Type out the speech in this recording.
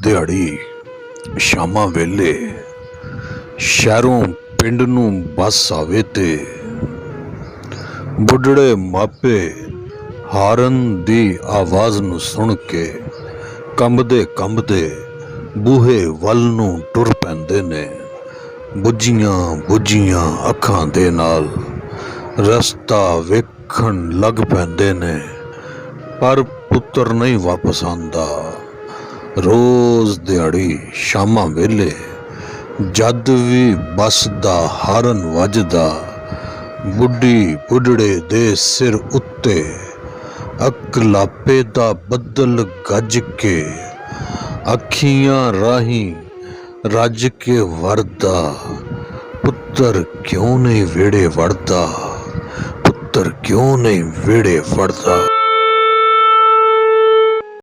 ਦਿਹਾੜੀ ਸ਼ਾਮਾਂ ਵੇਲੇ ਸ਼ਹਿਰੋਂ ਪਿੰਡ ਨੂੰ ਬੱਸ ਆਵੇ ਤੇ ਬੁੱਢੜੇ ਮਾਪੇ ਹਾਰਨ ਦੀ ਆਵਾਜ਼ ਨੂੰ ਸੁਣ ਕੇ ਕੰਬਦੇ ਕੰਬਦੇ ਬੂਹੇ ਵੱਲ ਨੂੰ ਟੁਰ ਪੈਂਦੇ ਨੇ। ਬੁੱਝੀਆਂ ਬੁੱਝੀਆਂ ਅੱਖਾਂ ਦੇ ਨਾਲ ਰਸਤਾ ਵੇਖਣ ਲੱਗ ਪੈਂਦੇ ਨੇ, ਪਰ ਪੁੱਤਰ ਨਹੀਂ ਵਾਪਸ ਆਉਂਦਾ। ਰੋਜ਼ ਦਿਹਾੜੀ ਸ਼ਾਮਾਂ ਵੇਲੇ ਜਦ ਵੀ ਬੱਸ ਦਾ ਹਾਰਨ ਵੱਜਦਾ, ਬੁੱਢੀ ਬੁੱਢੜੇ ਦੇ ਸਿਰ ਉੱਤੇ ਅਕਲਾਪੇ ਦਾ ਬੱਦਲ ਗੱਜ ਕੇ ਅੱਖੀਆਂ ਰਾਹੀਂ ਰੱਜ ਕੇ ਵਰਦਾ। ਪੁੱਤਰ ਕਿਉਂ ਨਹੀਂ ਵਿਹੜੇ ਵੜਦਾ, ਪੁੱਤਰ ਕਿਉਂ ਨਹੀਂ ਵਿਹੜੇ ਵੜਦਾ।